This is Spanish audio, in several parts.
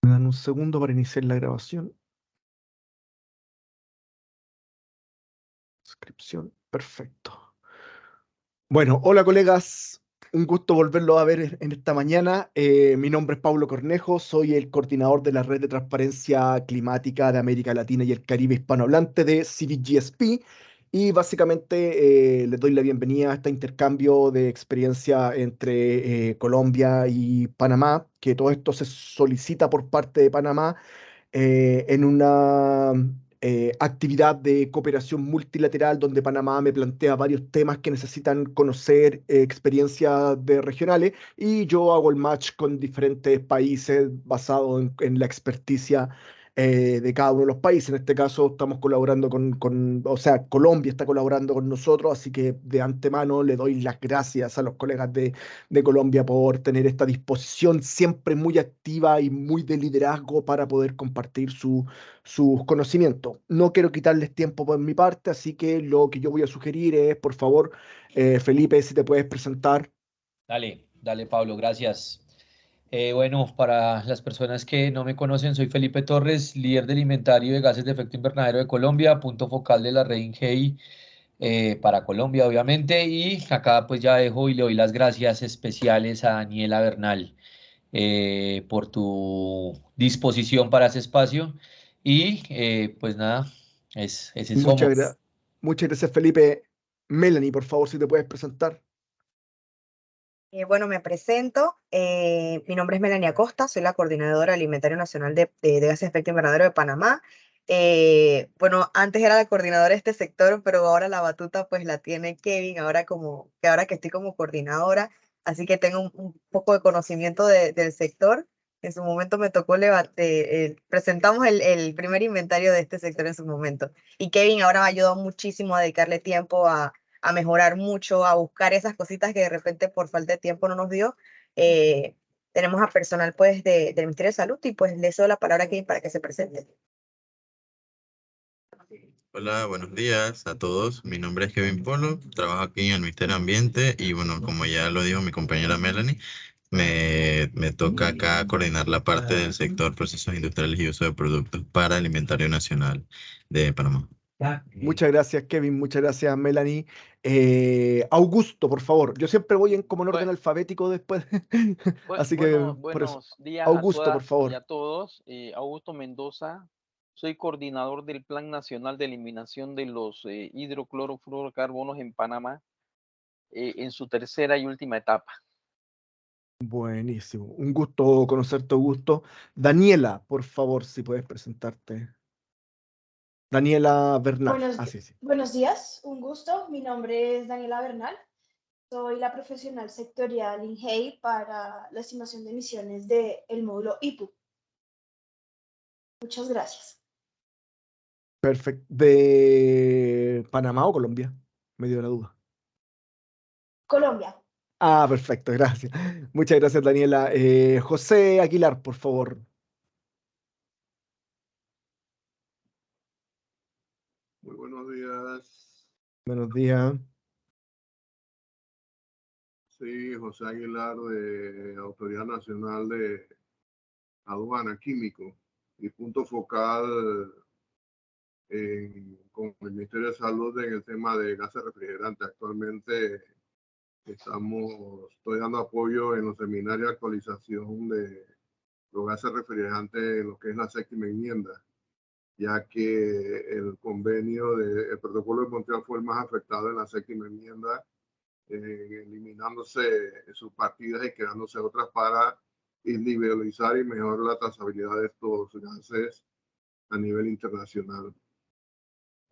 Me dan un segundo para iniciar la grabación. Inscripción, perfecto. Bueno, hola colegas, un gusto volverlos a ver en esta mañana. Mi nombre es Pablo Cornejo, soy el coordinador de la Red de Transparencia Climática de América Latina y el Caribe hispanohablante de CVGSP y básicamente les doy la bienvenida a este intercambio de experiencia entre Colombia y Panamá, que todo esto se solicita por parte de Panamá en una actividad de cooperación multilateral donde Panamá me plantea varios temas que necesitan conocer experiencias de regionales y yo hago el match con diferentes países basado en la experticia de cada uno de los países. En este caso estamos colaborando o sea, Colombia está colaborando con nosotros, así que de antemano le doy las gracias a los colegas de Colombia por tener esta disposición siempre muy activa y muy de liderazgo para poder compartir sus conocimientos. No quiero quitarles tiempo por mi parte, así que lo que yo voy a sugerir es, por favor, Felipe, si te puedes presentar. Dale, dale Pablo, gracias. Bueno, para las personas que no me conocen, soy Felipe Torres, líder del inventario de gases de efecto invernadero de Colombia, punto focal de la red INGEI para Colombia, obviamente. Y acá pues ya dejo y le doy las gracias especiales a Daniela Bernal por tu disposición para ese espacio. Y pues nada, ese Muchas, somos. muchas gracias, Felipe. Melanie, por favor, si te puedes presentar. Bueno, me presento. Mi nombre es Melania Costa, soy la coordinadora alimentaria nacional de gases de efecto invernadero de Panamá. Bueno, antes era la coordinadora de este sector, pero ahora la batuta pues la tiene Kevin, ahora que estoy como coordinadora, así que tengo un poco de conocimiento del sector. En su momento me tocó presentamos el primer inventario de este sector en su momento. Y Kevin ahora me ha ayudado muchísimo a dedicarle tiempo a mejorar mucho, a buscar esas cositas que de repente por falta de tiempo no nos dio. Eh, Tenemos a personal pues del Ministerio de Salud y pues le cedo la palabra aquí para que se presente. Hola, buenos días a todos. Mi nombre es Kevin Polo, trabajo aquí en el Ministerio de Ambiente y bueno, como ya lo dijo mi compañera Melanie, me toca acá coordinar la parte del sector procesos industriales y uso de productos para el inventario nacional de Panamá. Muchas gracias, Kevin. Muchas gracias, Melanie. Augusto, por favor. Yo siempre voy como en orden Bue- alfabético después. Así que por eso. Buenos días a Augusto, por todas y favor. a todos. Augusto Mendoza, soy coordinador del Plan Nacional de Eliminación de los hidroclorofluorocarbonos en Panamá en su tercera y última etapa. Buenísimo. Un gusto conocerte, Augusto. Daniela, por favor, si puedes presentarte. Daniela Bernal. Ah, sí, sí. Buenos días, un gusto. Mi nombre es Daniela Bernal. Soy la profesional sectorial INGEI para la estimación de emisiones del módulo IPU. Muchas gracias. Perfecto. ¿De Panamá o Colombia? Me dio la duda. Colombia. Ah, perfecto, gracias. Muchas gracias, Daniela. José Aguilar, por favor. Muy buenos días. Buenos días. Sí, José Aguilar de Autoridad Nacional de Aduana Químico y punto focal con el Ministerio de Salud en el tema de gases refrigerantes. Actualmente estoy dando apoyo en los seminarios de actualización de los gases refrigerantes en lo que es la séptima enmienda, ya que el protocolo de Montreal fue el más afectado en la séptima enmienda, eliminándose sus partidas y quedándose otras para individualizar y mejorar la trazabilidad de estos gases a nivel internacional.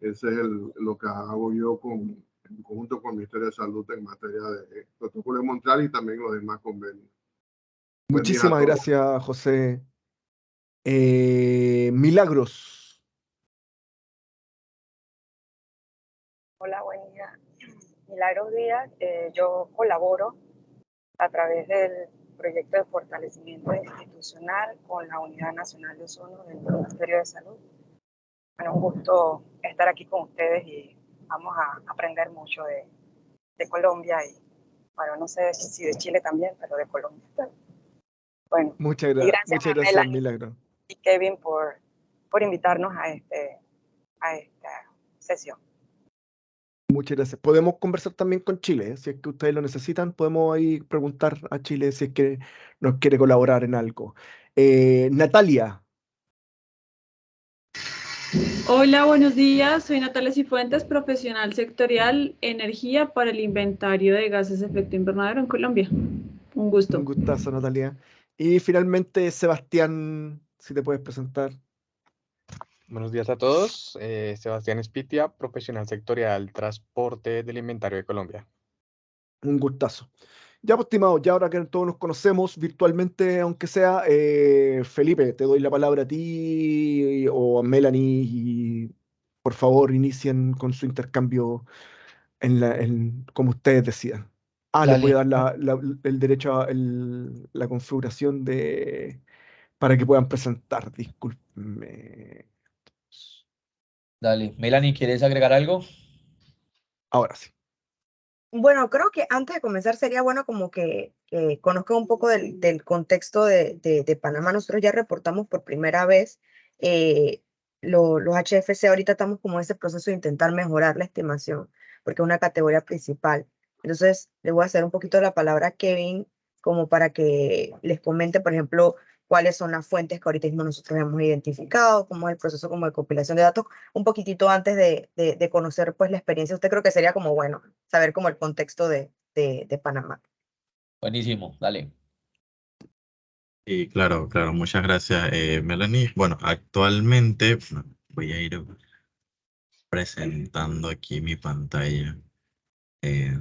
Ese es lo que hago yo en conjunto con el Ministerio de Salud en materia de protocolo de Montreal y también los demás convenios. Buen día a Muchísimas todos. gracias, José. Milagros. Hola, buen día. Milagros Díaz, yo colaboro a través del proyecto de fortalecimiento institucional con la Unidad Nacional de Ozono del Ministerio de Salud. Bueno, un gusto estar aquí con ustedes y vamos a aprender mucho de Colombia y, bueno, no sé si de Chile también, pero de Colombia. Bueno, Muchas, y gracias muchas a gracias, Melanie Milagro. y Kevin por invitarnos a esta sesión. Muchas gracias. Podemos conversar también con Chile, ¿eh? Si es que ustedes lo necesitan, podemos ahí preguntar a Chile si es que nos quiere colaborar en algo. Natalia, Hola, buenos días. Soy Natalia Cifuentes, profesional sectorial energía para el inventario de gases de efecto invernadero en Colombia. Un gusto. un gustazo, Natalia. Y finalmente, Sebastián, si te puedes presentar. Buenos días a todos. Sebastián Espitia, profesional sectorial transporte del inventario de Colombia. Un gustazo. Ya, pues, estimado, ya ahora que todos nos conocemos virtualmente, aunque sea, Felipe, te doy la palabra a ti o a Melanie y por favor inicien con su intercambio como ustedes decidan. Les voy a Dale, dar el derecho a la configuración para que puedan presentar. Discúlpenme. dale. Melanie, ¿quieres agregar algo? Ahora sí. Bueno, creo que antes de comenzar sería bueno como que conozcan un poco del contexto de Panamá. Nosotros ya reportamos por primera vez eh, los HFC. Ahorita estamos como en ese proceso de intentar mejorar la estimación, porque es una categoría principal. Entonces, le voy a hacer un poquito la palabra a Kevin como para que les comente, por ejemplo, cuáles son las fuentes que ahorita mismo nosotros hemos identificado, cómo es el proceso como de compilación de datos, un poquitito antes de conocer pues la experiencia. Usted creo que sería como bueno saber como el contexto de Panamá. Buenísimo, dale. Y claro, claro, muchas gracias, Melanie. Bueno, actualmente voy a ir presentando aquí mi pantalla. Eh,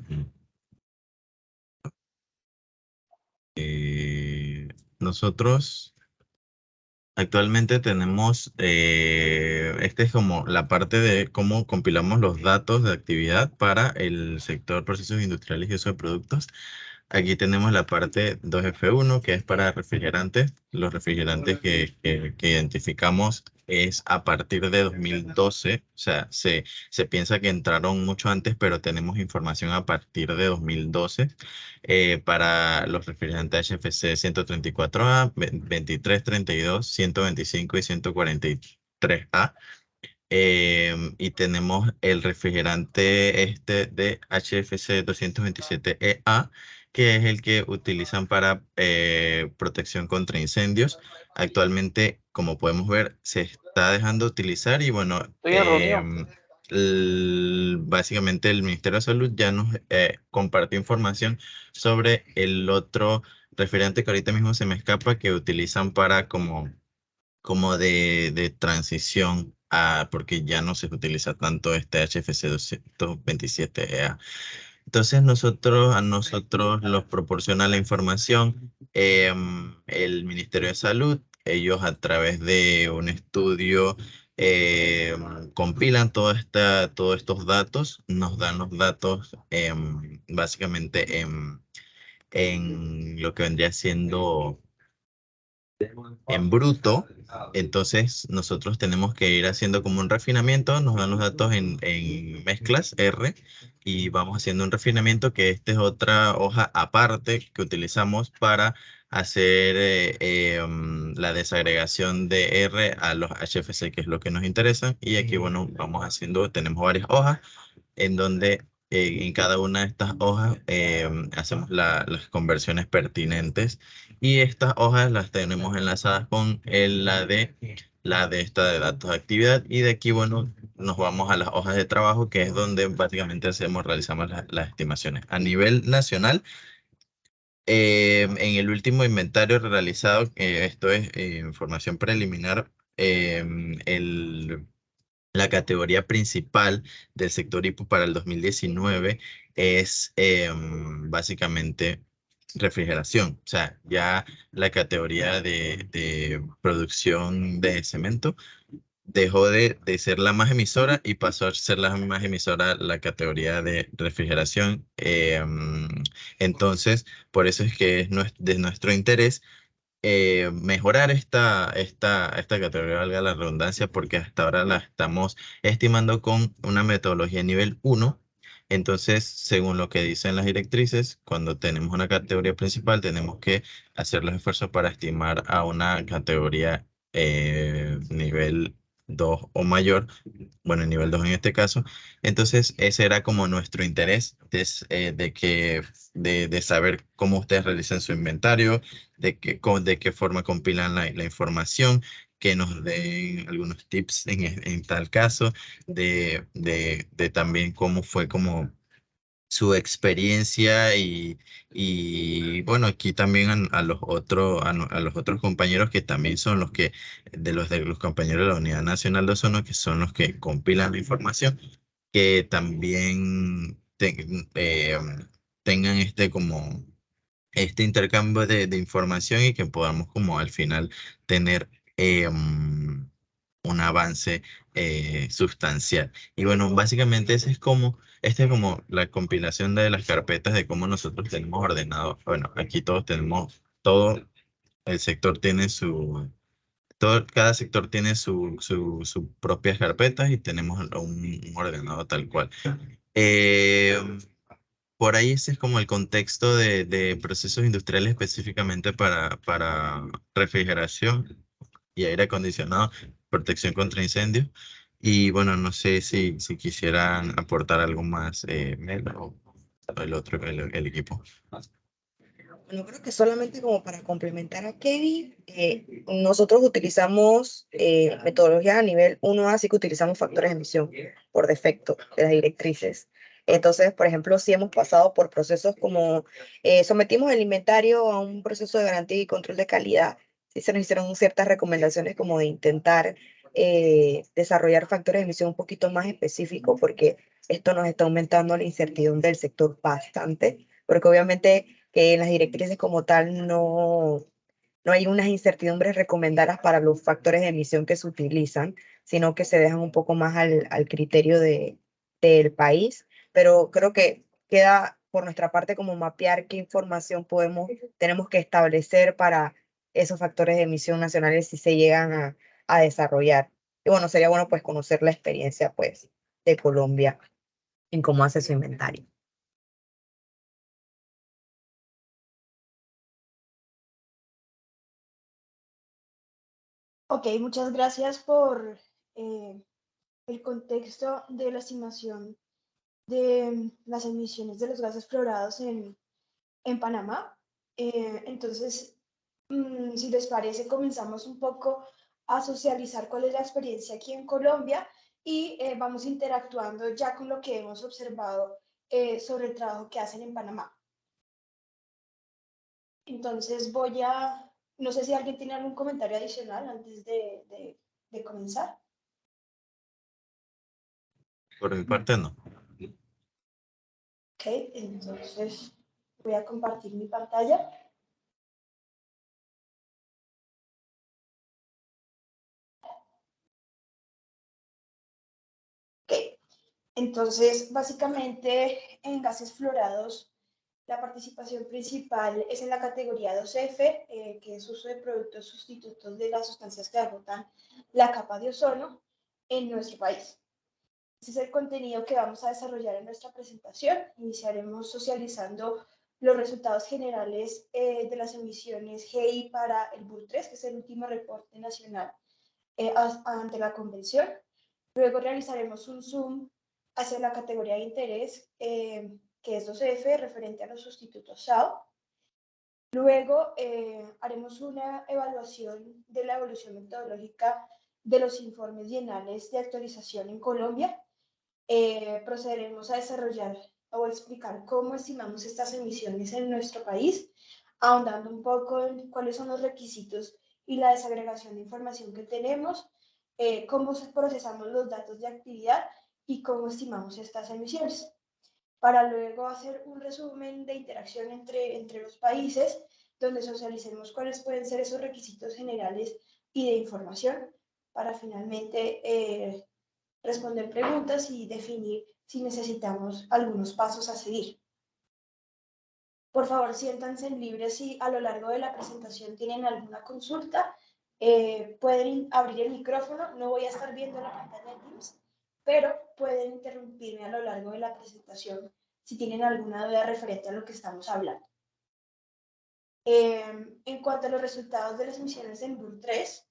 Nosotros actualmente tenemos, este es como la parte de cómo compilamos los datos de actividad para el sector procesos industriales y uso de productos. Aquí tenemos la parte 2F1, que es para refrigerantes. Los refrigerantes que identificamos es a partir de 2012. O sea, se piensa que entraron mucho antes, pero tenemos información a partir de 2012 para los refrigerantes HFC 134A, 23, 32, 125 y 143A. Y tenemos el refrigerante este de HFC 227EA, que es el que utilizan para protección contra incendios. Actualmente, como podemos ver, se está dejando de utilizar y bueno, Estoy en reunión. básicamente el Ministerio de Salud ya nos compartió información sobre el otro refrigerante que ahorita mismo se me escapa, que utilizan para como de transición porque ya no se utiliza tanto este HFC 227EA. Entonces a nosotros nos proporciona la información el Ministerio de Salud. Ellos a través de un estudio compilan todos estos datos, nos dan los datos básicamente en lo que vendría siendo en bruto. Entonces nosotros tenemos que ir haciendo como un refinamiento, nos dan los datos en mezclas R y vamos haciendo un refinamiento, que esta es otra hoja aparte que utilizamos para hacer la desagregación de R a los HFC, que es lo que nos interesa. Y aquí, bueno, vamos haciendo, tenemos varias hojas en donde en cada una de estas hojas hacemos las conversiones pertinentes, y estas hojas las tenemos enlazadas con la de esta de datos de actividad, y de aquí, bueno, nos vamos a las hojas de trabajo, que es donde básicamente realizamos las estimaciones. A nivel nacional, en el último inventario realizado, esto es información preliminar, la categoría principal del sector IPU para el 2019 es básicamente refrigeración. O sea, ya la categoría de producción de cemento dejó de ser la más emisora y pasó a ser la más emisora la categoría de refrigeración. Entonces, por eso es que es de nuestro interés mejorar esta categoría, valga la redundancia, porque hasta ahora la estamos estimando con una metodología nivel 1, Entonces, según lo que dicen las directrices, cuando tenemos una categoría principal, tenemos que hacer los esfuerzos para estimar a una categoría nivel 2 o mayor, bueno, nivel 2 en este caso. Entonces, ese era como nuestro interés de saber cómo ustedes realizan su inventario, de qué forma compilan la información, que nos den algunos tips en tal caso, de también cómo fue como su experiencia y bueno, aquí también a los otros compañeros que también son los que, de los compañeros de la Unidad Nacional de Ozono, que son los que compilan la información, que también tengan como este intercambio de información y que podamos como al final tener un avance sustancial. Y bueno, básicamente esta es como la compilación de las carpetas de cómo nosotros tenemos ordenado. Bueno, aquí todos tenemos, todo el sector tiene cada sector tiene sus propias carpetas y tenemos un ordenado tal cual. Eh, por ahí ese es como el contexto de procesos industriales específicamente para refrigeración y aire acondicionado, protección contra incendios. Y bueno, no sé si quisieran aportar algo más, Mel o el otro, el equipo. Bueno, creo que solamente como para complementar a Kevin, nosotros utilizamos metodología a nivel 1A, así que utilizamos factores de emisión por defecto de las directrices. Entonces, por ejemplo, si hemos pasado por procesos como sometimos el inventario a un proceso de garantía y control de calidad, sí se nos hicieron ciertas recomendaciones como de intentar desarrollar factores de emisión un poquito más específicos, porque esto nos está aumentando la incertidumbre del sector bastante, porque obviamente que en las directrices como tal no hay unas incertidumbres recomendadas para los factores de emisión que se utilizan, sino que se dejan un poco más al criterio del país. Pero creo que queda por nuestra parte como mapear qué información tenemos que establecer para esos factores de emisión nacionales si se llegan a desarrollar. Y bueno, sería bueno pues conocer la experiencia pues de Colombia en cómo hace su inventario. Ok, muchas gracias por el contexto de la estimación de las emisiones de los gases fluorados en Panamá. Entonces, si les parece, comenzamos un poco a socializar cuál es la experiencia aquí en Colombia y vamos interactuando ya con lo que hemos observado sobre el trabajo que hacen en Panamá. Entonces no sé si alguien tiene algún comentario adicional antes de comenzar. Por mi parte, no. Ok, entonces voy a compartir mi pantalla. Ok, entonces básicamente en gases fluorados la participación principal es en la categoría 2F, que es uso de productos sustitutos de las sustancias que agotan la capa de ozono en nuestro país. Ese es el contenido que vamos a desarrollar en nuestra presentación. Iniciaremos socializando los resultados generales de las emisiones GI para el BUR 3, que es el último reporte nacional ante la convención. Luego realizaremos un zoom hacia la categoría de interés, que es 2F, referente a los sustitutos SAO. Luego haremos una evaluación de la evolución metodológica de los informes bienales de actualización en Colombia. Procederemos a desarrollar o explicar cómo estimamos estas emisiones en nuestro país, ahondando un poco en cuáles son los requisitos y la desagregación de información que tenemos, cómo procesamos los datos de actividad y cómo estimamos estas emisiones, para luego hacer un resumen de interacción entre los países, donde socialicemos cuáles pueden ser esos requisitos generales y de información, para finalmente responder preguntas y definir si necesitamos algunos pasos a seguir. Por favor, siéntanse libres si a lo largo de la presentación tienen alguna consulta. Pueden abrir el micrófono. No voy a estar viendo la pantalla de Teams, pero pueden interrumpirme a lo largo de la presentación si tienen alguna duda referente a lo que estamos hablando. En cuanto a los resultados de las emisiones en BUR 3,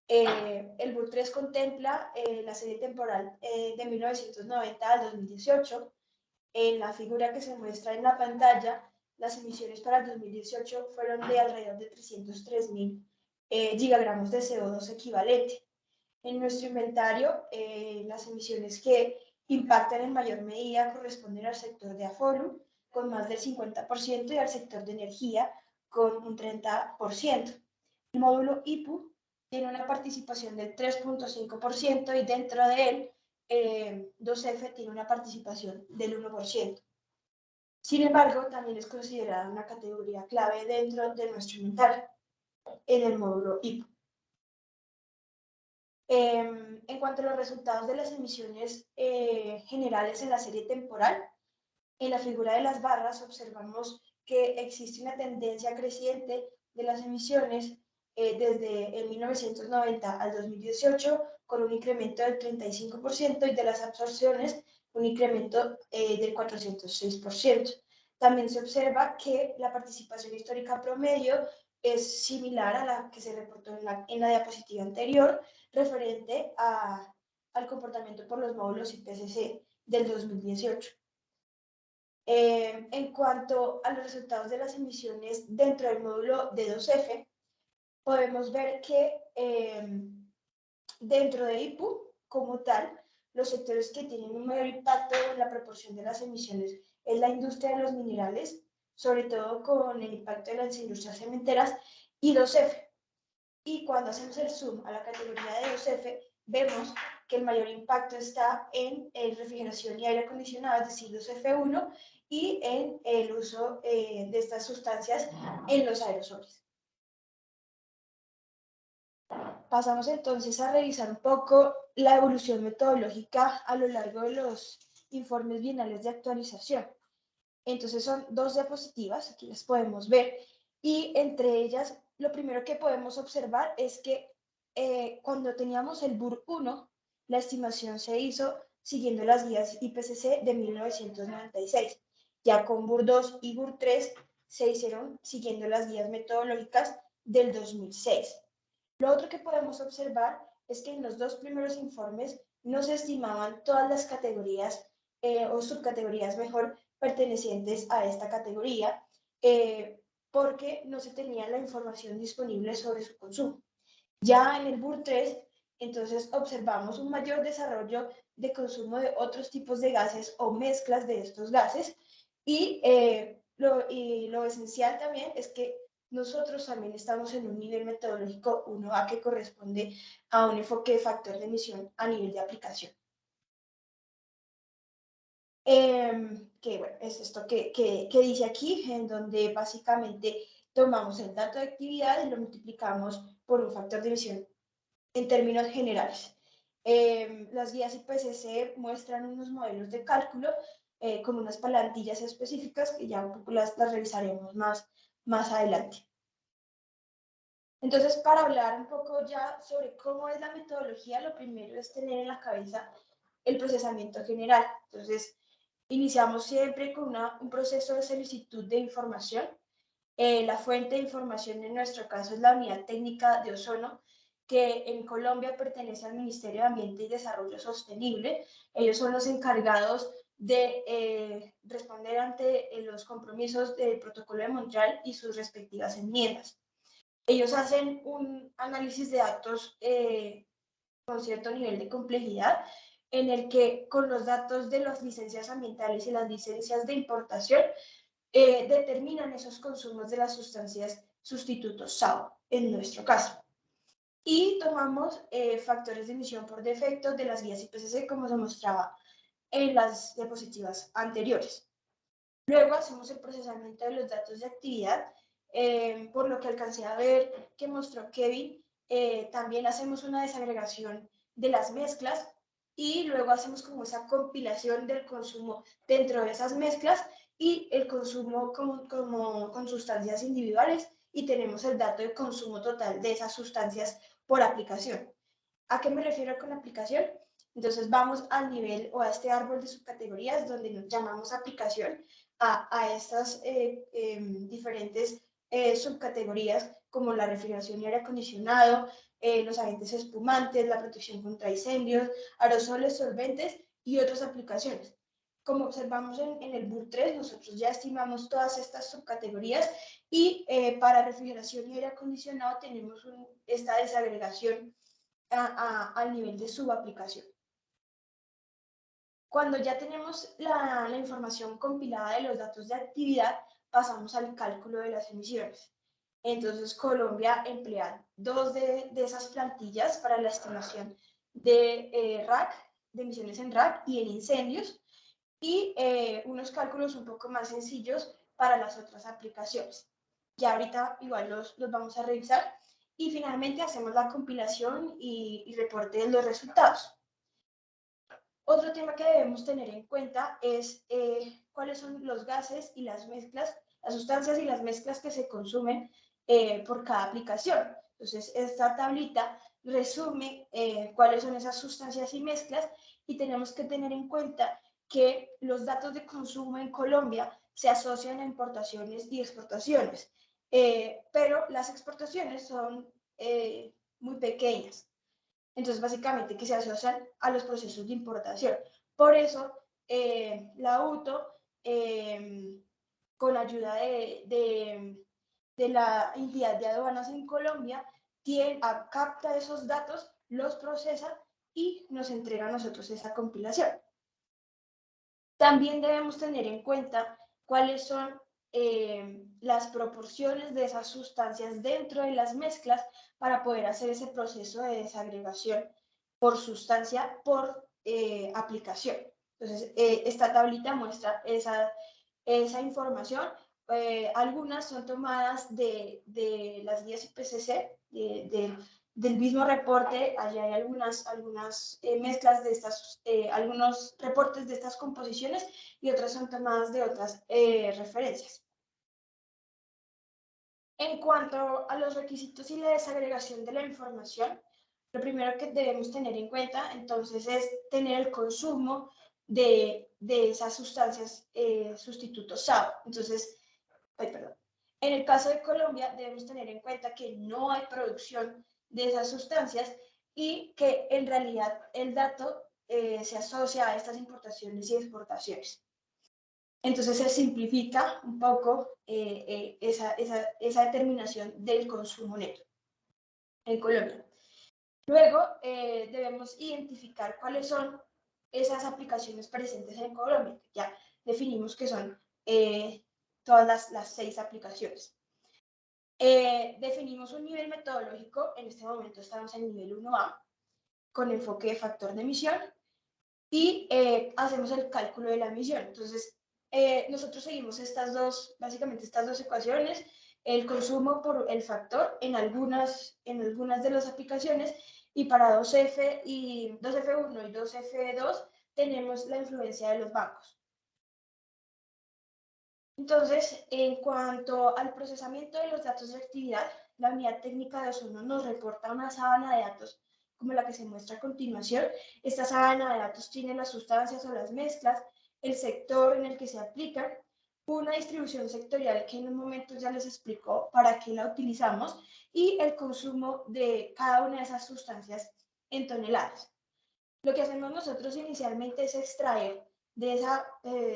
el BUR 3 contempla la serie temporal de 1990 al 2018. En la figura que se muestra en la pantalla, las emisiones para el 2018 fueron de alrededor de 303.000 gigagramos de CO2 equivalente. En nuestro inventario, las emisiones que impactan en mayor medida corresponden al sector de AFOLU, con más del 50%, y al sector de energía, con un 30%. El módulo IPU tiene una participación del 3.5% y dentro de él, 2F tiene una participación del 1%. Sin embargo, también es considerada una categoría clave dentro de nuestro inventario en el módulo IPU. En cuanto a los resultados de las emisiones generales en la serie temporal, en la figura de las barras observamos que existe una tendencia creciente de las emisiones desde el 1990 al 2018, con un incremento del 35%, y de las absorciones un incremento del 406%. También se observa que la participación histórica promedio es similar a la que se reportó en la diapositiva anterior, referente al comportamiento por los módulos IPCC del 2018. En cuanto a los resultados de las emisiones dentro del módulo de 2F, podemos ver que dentro de IPU, como tal, los sectores que tienen un mayor impacto en la proporción de las emisiones es la industria de los minerales, sobre todo con el impacto de las industrias cementeras, y 2F. Y cuando hacemos el zoom a la categoría de 2F, vemos que el mayor impacto está en refrigeración y aire acondicionado, es decir, 2F1, y en el uso de estas sustancias en los aerosoles. Pasamos entonces a revisar un poco la evolución metodológica a lo largo de los informes bienales de actualización. Entonces son dos diapositivas, aquí las podemos ver, y entre ellas lo primero que podemos observar es que cuando teníamos el BUR 1, la estimación se hizo siguiendo las guías IPCC de 1996. Ya con BUR 2 y BUR 3 se hicieron siguiendo las guías metodológicas del 2006. Lo otro que podemos observar es que en los dos primeros informes no se estimaban todas las categorías o subcategorías mejor pertenecientes a esta categoría porque no se tenía la información disponible sobre su consumo. Ya en el BUR 3, entonces observamos un mayor desarrollo de consumo de otros tipos de gases o mezclas de estos gases y lo esencial también es que nosotros también estamos en un nivel metodológico 1A que corresponde a un enfoque de factor de emisión a nivel de aplicación. Que bueno, es esto que dice aquí, en donde básicamente tomamos el dato de actividad y lo multiplicamos por un factor de emisión en términos generales. Las guías IPCC muestran unos modelos de cálculo con unas plantillas específicas que ya un poco las revisaremos más adelante. Entonces, para hablar un poco ya sobre cómo es la metodología, lo primero es tener en la cabeza el procesamiento general. Entonces, iniciamos siempre con un proceso de solicitud de información. La fuente de información en nuestro caso es la Unidad Técnica de Ozono, que en Colombia pertenece al Ministerio de Ambiente y Desarrollo Sostenible. Ellos son los encargados de responder ante los compromisos del Protocolo de Montreal y sus respectivas enmiendas. Ellos hacen un análisis de datos con cierto nivel de complejidad, en el que con los datos de las licencias ambientales y las licencias de importación determinan esos consumos de las sustancias sustitutos SAO, en nuestro caso. Y tomamos factores de emisión por defecto de las guías IPCC, como se mostraba en las diapositivas anteriores. Luego hacemos el procesamiento de los datos de actividad, por lo que alcancé a ver que mostró Kevin, también hacemos una desagregación de las mezclas y luego hacemos como esa compilación del consumo dentro de esas mezclas y el consumo con sustancias individuales, y tenemos el dato de consumo total de esas sustancias por aplicación. ¿A qué me refiero con aplicación? Entonces vamos al nivel o a este árbol de subcategorías donde nos llamamos aplicación a estas diferentes subcategorías como la refrigeración y aire acondicionado, los agentes espumantes, la protección contra incendios, aerosoles, solventes y otras aplicaciones. Como observamos en el BUR 3, nosotros ya estimamos todas estas subcategorías y para refrigeración y aire acondicionado tenemos esta desagregación al nivel de subaplicación. Cuando ya tenemos la información compilada de los datos de actividad, pasamos al cálculo de las emisiones. Entonces, Colombia emplea dos de esas plantillas para la estimación de RAC, de emisiones en RAC y en incendios, y unos cálculos un poco más sencillos para las otras aplicaciones. Ya ahorita igual los vamos a revisar. Y finalmente hacemos la compilación y reporte de los resultados. Otro tema que debemos tener en cuenta es cuáles son los gases y las mezclas, las sustancias y las mezclas que se consumen por cada aplicación. Entonces, esta tablita resume cuáles son esas sustancias y mezclas y tenemos que tener en cuenta que los datos de consumo en Colombia se asocian a importaciones y exportaciones, pero las exportaciones son muy pequeñas. Entonces, básicamente, que se asocian a los procesos de importación. Por eso, la UTO, con ayuda de la entidad de aduanas en Colombia, capta esos datos, los procesa y nos entrega a nosotros esa compilación. También debemos tener en cuenta cuáles son las proporciones de esas sustancias dentro de las mezclas para poder hacer ese proceso de desagregación por sustancia, por aplicación. Entonces, esta tablita muestra esa información. Algunas son tomadas de las guías IPCC, del mismo reporte. Allí hay algunas mezclas de estas, algunos reportes de estas composiciones y otras son tomadas de otras referencias. En cuanto a los requisitos y la desagregación de la información, lo primero que debemos tener en cuenta entonces es tener el consumo de esas sustancias sustitutos SAO. Entonces, en el caso de Colombia debemos tener en cuenta que no hay producción de esas sustancias y que en realidad el dato se asocia a estas importaciones y exportaciones. Entonces se simplifica un poco esa determinación del consumo neto en Colombia. Luego debemos identificar cuáles son esas aplicaciones presentes en Colombia. Ya definimos que son todas las 6 aplicaciones. Definimos un nivel metodológico. En este momento estamos en el nivel 1A con enfoque de factor de emisión y hacemos el cálculo de la emisión. Entonces, nosotros seguimos básicamente estas dos ecuaciones, el consumo por el factor en algunas de las aplicaciones, y para 2F1 y 2F2 tenemos la influencia de los bancos. Entonces, en cuanto al procesamiento de los datos de actividad, la unidad técnica de ozono nos reporta una sábana de datos como la que se muestra a continuación. Esta sábana de datos tiene las sustancias o las mezclas, el sector en el que se aplican, una distribución sectorial que en un momento ya les explico para qué la utilizamos, y el consumo de cada una de esas sustancias en toneladas. Lo que hacemos nosotros inicialmente es extraer de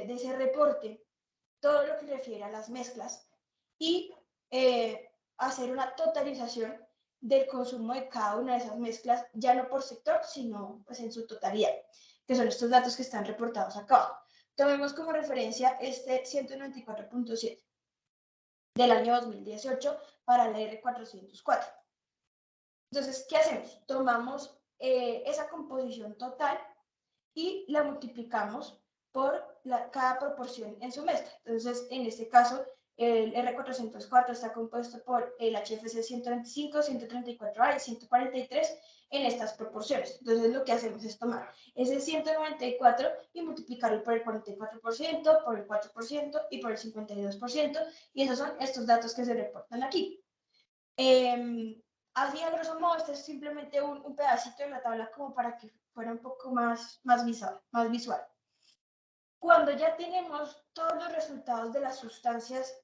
ese reporte todo lo que refiere a las mezclas y hacer una totalización del consumo de cada una de esas mezclas, ya no por sector, sino pues en su totalidad, que son estos datos que están reportados acá abajo. Tomemos como referencia este 194.7 del año 2018 para la R404. Entonces, ¿qué hacemos? Tomamos esa composición total y la multiplicamos por cada proporción en su mezcla. Entonces, en este caso, el R404 está compuesto por el HFC 125, 134A y 143 en estas proporciones. Entonces, lo que hacemos es tomar ese 194 y multiplicarlo por el 44%, por el 4% y por el 52%, y esos son estos datos que se reportan aquí. Así, a grosso modo, este es simplemente un pedacito de la tabla como para que fuera un poco más visual. Cuando ya tenemos todos los resultados de las sustancias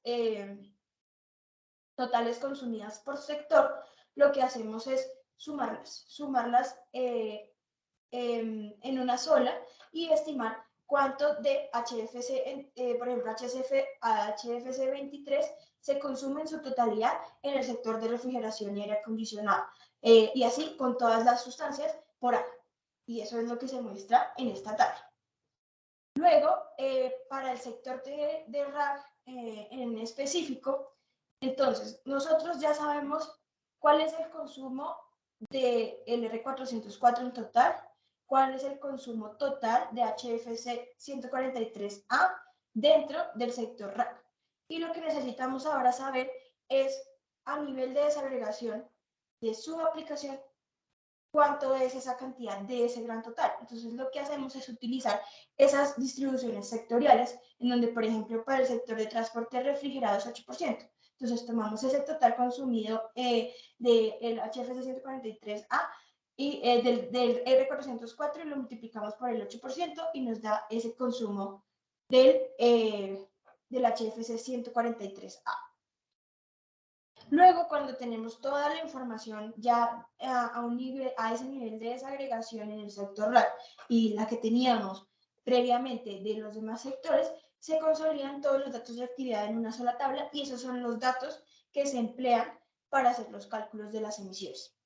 totales consumidas por sector, lo que hacemos es sumarlas en una sola y estimar cuánto de HFC, por ejemplo, HFC 23 se consume en su totalidad en el sector de refrigeración y aire acondicionado. Y así con todas las sustancias por año. Y eso es lo que se muestra en esta tabla. Luego, para el sector de RAC en específico, entonces, nosotros ya sabemos cuál es el consumo del R404 en total, cuál es el consumo total de HFC 143A dentro del sector RAC. Y lo que necesitamos ahora saber es, a nivel de desagregación de su aplicación, cuánto es esa cantidad de ese gran total. Entonces, lo que hacemos es utilizar esas distribuciones sectoriales, en donde, por ejemplo, para el sector de transporte refrigerado es 8%. Entonces, tomamos ese total consumido del HFC 143A y del R404 y lo multiplicamos por el 8% y nos da ese consumo del HFC 143A. Luego, cuando tenemos toda la información ya a ese nivel de desagregación en el sector RAC y la que teníamos previamente de los demás sectores, se consolidan todos los datos de actividad en una sola tabla y esos son los datos que se emplean para hacer los cálculos de las emisiones.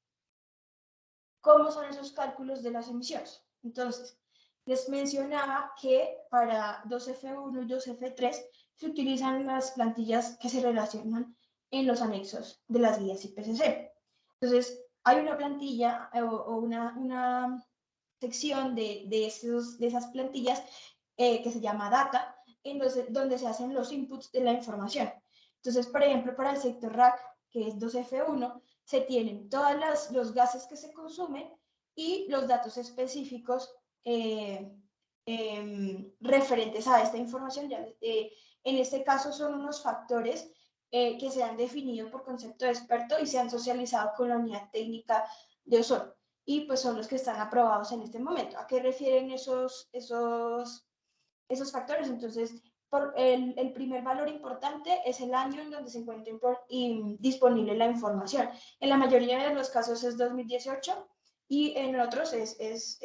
¿Cómo son esos cálculos de las emisiones? Entonces, les mencionaba que para 2F1 y 2F3 se utilizan las plantillas que se relacionan en los anexos de las guías IPCC. Entonces, hay una plantilla o una sección de esas plantillas que se llama data, donde se hacen los inputs de la información. Entonces, por ejemplo, para el sector RAC, que es 2F1, se tienen todos los gases que se consumen y los datos específicos referentes a esta información. En este caso son unos factores que se han definido por concepto de experto y se han socializado con la unidad técnica de ozono. Y pues son los que están aprobados en este momento. ¿A qué refieren esos esos factores? Entonces, el primer valor importante es el año en donde se encuentra disponible la información. En la mayoría de los casos es 2018 y en otros es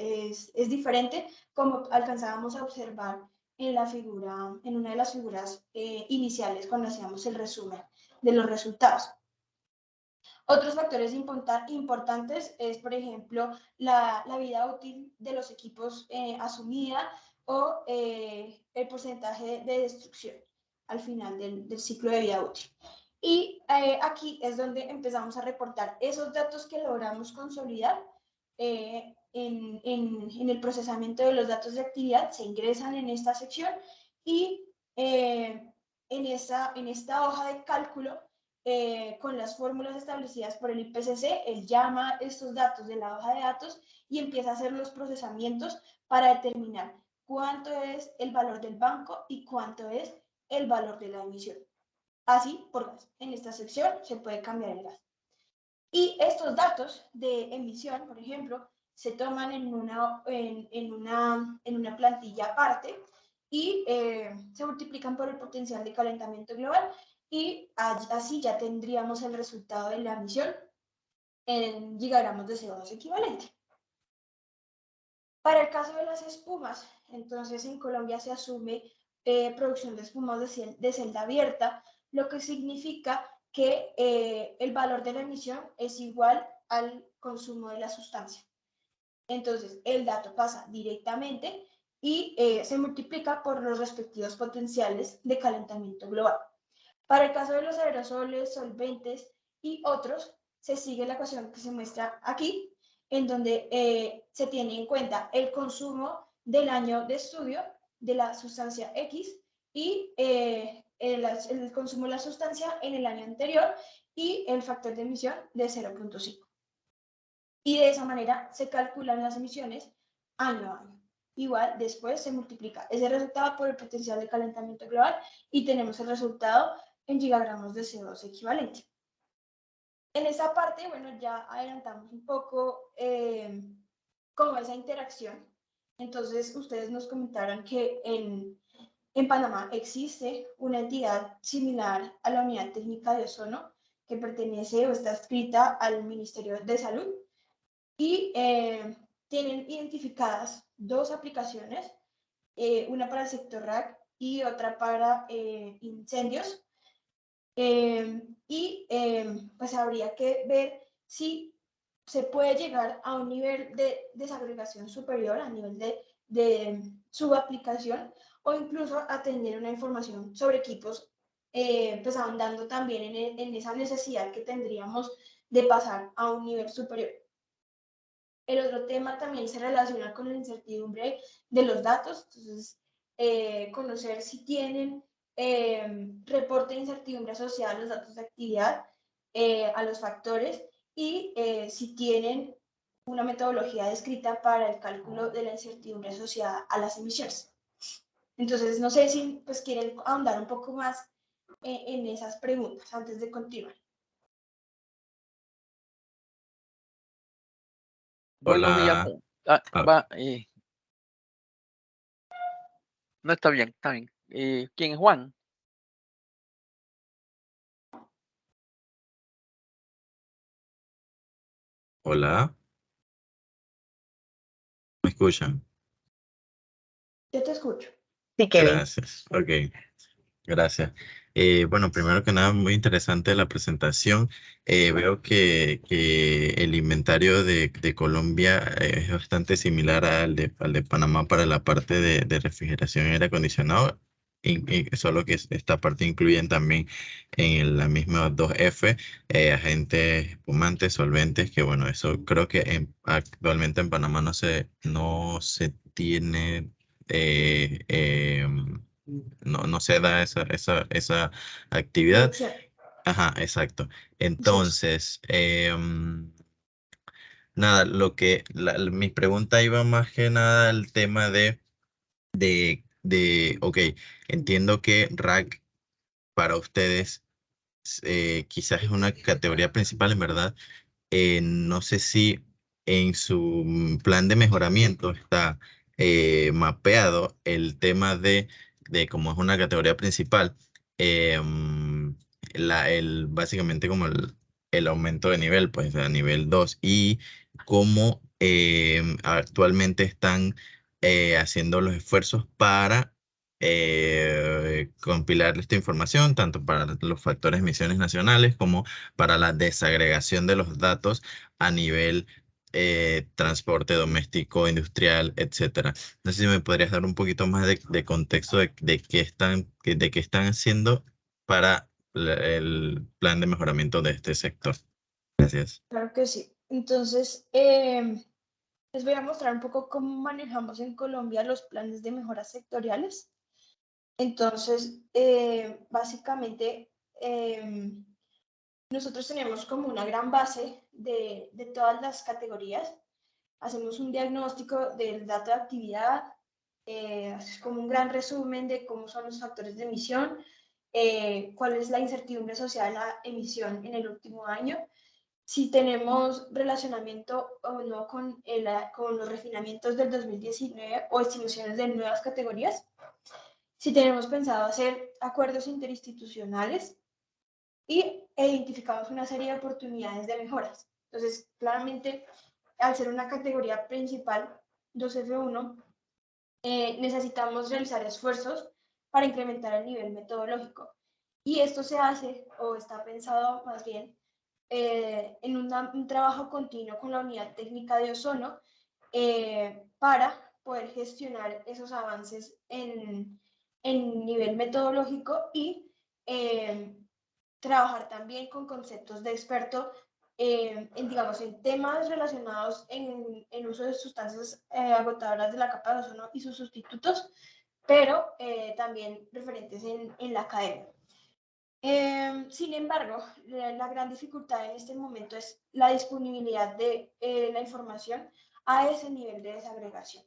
diferente, como alcanzábamos a observar en la figura, en una de las figuras iniciales cuando hacíamos el resumen de los resultados. Otros factores importantes es, por ejemplo, la vida útil de los equipos asumida o el porcentaje de destrucción al final del ciclo de vida útil. Y aquí es donde empezamos a reportar esos datos que logramos consolidar en el procesamiento de los datos de actividad, se ingresan en esta sección y en esta hoja de cálculo, con las fórmulas establecidas por el IPCC, él llama estos datos de la hoja de datos y empieza a hacer los procesamientos para determinar cuánto es el valor del banco y cuánto es el valor de la emisión. Así, por gas. En esta sección se puede cambiar el gas. Y estos datos de emisión, por ejemplo, se toman en una plantilla aparte y se multiplican por el potencial de calentamiento global y así ya tendríamos el resultado de la emisión en gigagramos de CO2 equivalente. Para el caso de las espumas, entonces en Colombia se asume producción de espumas de celda abierta, lo que significa que el valor de la emisión es igual al consumo de la sustancia. Entonces, el dato pasa directamente y se multiplica por los respectivos potenciales de calentamiento global. Para el caso de los aerosoles, solventes y otros, se sigue la ecuación que se muestra aquí, en donde se tiene en cuenta el consumo del año de estudio de la sustancia X y el consumo de la sustancia en el año anterior y el factor de emisión de 0.5. Y de esa manera se calculan las emisiones año a año. Igual, después se multiplica ese resultado por el potencial de calentamiento global y tenemos el resultado en gigagramos de CO2 equivalente. En esa parte, bueno, ya adelantamos un poco como esa interacción. Entonces, ustedes nos comentaron que en Panamá existe una entidad similar a la Unidad Técnica de Ozono que pertenece o está adscrita al Ministerio de Salud y tienen identificadas dos aplicaciones, una para el sector RAC y otra para incendios. Pues habría que ver si se puede llegar a un nivel de desagregación superior, a nivel de subaplicación, o incluso a tener una información sobre equipos, pues ahondando también en esa necesidad que tendríamos de pasar a un nivel superior. El otro tema también se relaciona con la incertidumbre de los datos, entonces conocer si tienen reporte de incertidumbre asociado a los datos de actividad, a los factores y si tienen una metodología descrita para el cálculo de la incertidumbre asociada a las emisiones. Entonces, no sé si pues, quieren ahondar un poco más en esas preguntas antes de continuar. Buenos días. Hola. No, está bien, está bien. ¿Quién es Juan? Hola. ¿Me escuchan? Yo te escucho. Sí, Kevin. Gracias. Ok. Gracias. Bueno, primero que nada, muy interesante la presentación. Veo que el inventario de Colombia es bastante similar al de Panamá para la parte de refrigeración y aire acondicionado, solo que esta parte incluyen también en la misma 2F, agentes espumantes, solventes, que bueno, eso creo que actualmente en Panamá no se tiene. eh, em, no se da esa actividad. Producción. Ajá, exacto. Eso es. Entonces, nada, mi pregunta iba más que nada al tema ok, entiendo que RAC para ustedes quizás es una categoría principal, en verdad. No sé si en su plan de mejoramiento está mapeado el tema de cómo es una categoría principal, básicamente como el aumento de nivel, pues a nivel 2 y cómo actualmente están haciendo los esfuerzos para compilar esta información, tanto para los factores de emisiones nacionales como para la desagregación de los datos a nivel transporte doméstico, industrial, etcétera. No sé si me podrías dar un poquito más de contexto de qué están haciendo para el plan de mejoramiento de este sector. Gracias. Claro que sí. Entonces, les voy a mostrar un poco cómo manejamos en Colombia los planes de mejora sectoriales. Entonces, básicamente, nosotros tenemos como una gran base de todas las categorías. Hacemos un diagnóstico del dato de actividad, es como un gran resumen de cómo son los factores de emisión, cuál es la incertidumbre asociada a la emisión en el último año, si tenemos relacionamiento o no con los refinamientos del 2019 o estimaciones de nuevas categorías, si tenemos pensado hacer acuerdos interinstitucionales y identificamos una serie de oportunidades de mejoras. Entonces, claramente, al ser una categoría principal, 2F1, necesitamos realizar esfuerzos para incrementar el nivel metodológico. Y esto se hace, o está pensado más bien, en un trabajo continuo con la Unidad Técnica de Ozono para poder gestionar esos avances en nivel metodológico y trabajar también con conceptos de experto digamos, en temas relacionados en uso de sustancias agotadoras de la capa de ozono y sus sustitutos, pero también referentes en la academia. Sin embargo, la gran dificultad en este momento es la disponibilidad de la información a ese nivel de desagregación.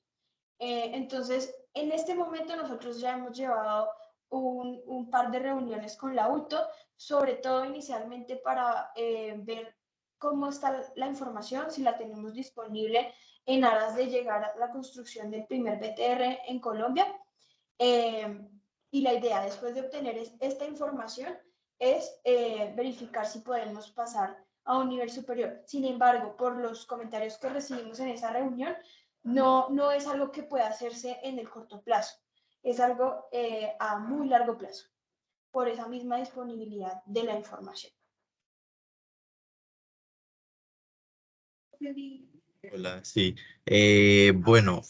Entonces, en este momento nosotros ya hemos llevado un par de reuniones con la UTO sobre todo inicialmente para ver cómo está la información, si la tenemos disponible en aras de llegar a la construcción del primer BTR en Colombia. Y la idea después de obtener esta información es verificar si podemos pasar a un nivel superior. Sin embargo, por los comentarios que recibimos en esa reunión, no es algo que pueda hacerse en el corto plazo, es algo a muy largo plazo, por esa misma disponibilidad de la información. Hola, sí. Bueno,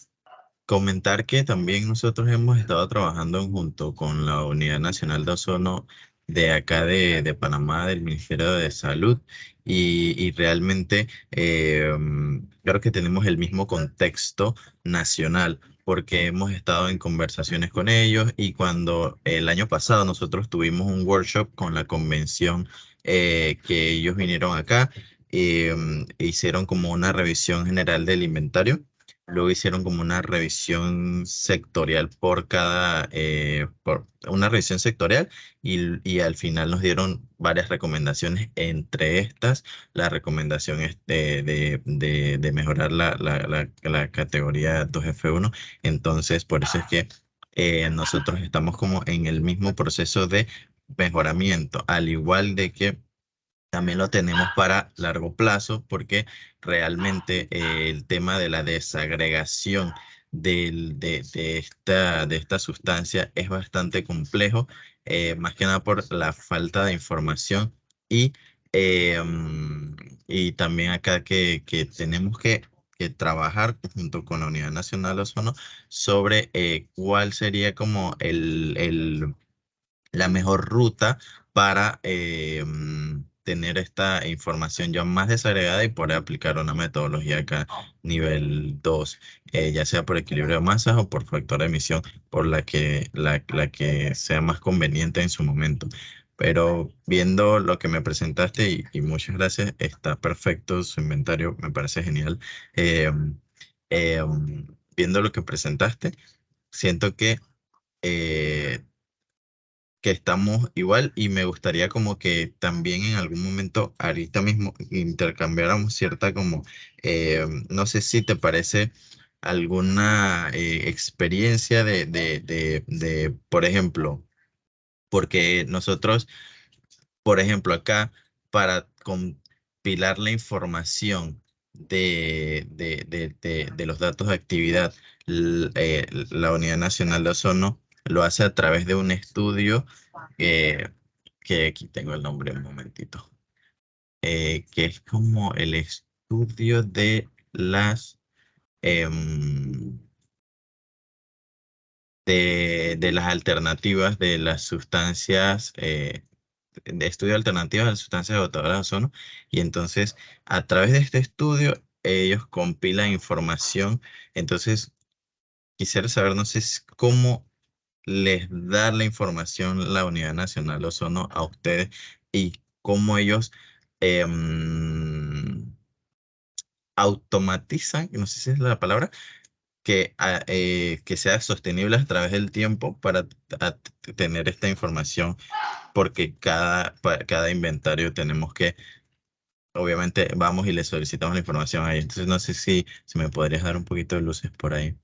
comentar que también nosotros hemos estado trabajando junto con la Unidad Nacional de Ozono de acá de Panamá, del Ministerio de Salud, y realmente creo que tenemos el mismo contexto nacional, porque hemos estado en conversaciones con ellos y cuando el año pasado nosotros tuvimos un workshop con la convención que ellos vinieron acá, hicieron como una revisión general del inventario. Luego hicieron como una revisión sectorial por por una revisión sectorial y al final nos dieron varias recomendaciones. Entre estas, la recomendación es de mejorar la categoría 2F1. Entonces, por eso es que nosotros estamos como en el mismo proceso de mejoramiento, al igual de que también lo tenemos para largo plazo porque realmente el tema de la desagregación de esta sustancia es bastante complejo, más que nada por la falta de información y, y también acá que tenemos que trabajar junto con la Unidad Nacional de Ozono sobre cuál sería como la mejor ruta para tener esta información ya más desagregada y poder aplicar una metodología acá nivel 2, ya sea por equilibrio de masas o por factor de emisión, por la que sea más conveniente en su momento. Pero viendo lo que me presentaste y muchas gracias, está perfecto su inventario, me parece genial. Eh, Viendo lo que presentaste, siento eh, que estamos igual y me gustaría como que también en algún momento ahorita mismo intercambiáramos cierta como, no sé si te parece alguna experiencia por ejemplo, porque nosotros, por ejemplo, acá para compilar la información de los datos de actividad, la Unidad Nacional de Ozono lo hace a través de un estudio que aquí tengo el nombre un momentito, que es como el estudio de em, de las alternativas de las sustancias, de estudio de alternativas de las sustancias agotadoras de ozono. Y entonces, a través de este estudio, ellos compilan información. Entonces, quisiera saber, no sé cómo les da la información la Unidad Nacional de Ozono a ustedes y cómo ellos em, automatizan, no sé si es la palabra, que sea sostenible a través del tiempo para tener esta información, porque cada inventario tenemos que, obviamente, vamos y le solicitamos la información ahí. Entonces, no sé si me podrías dar un poquito de luces por ahí.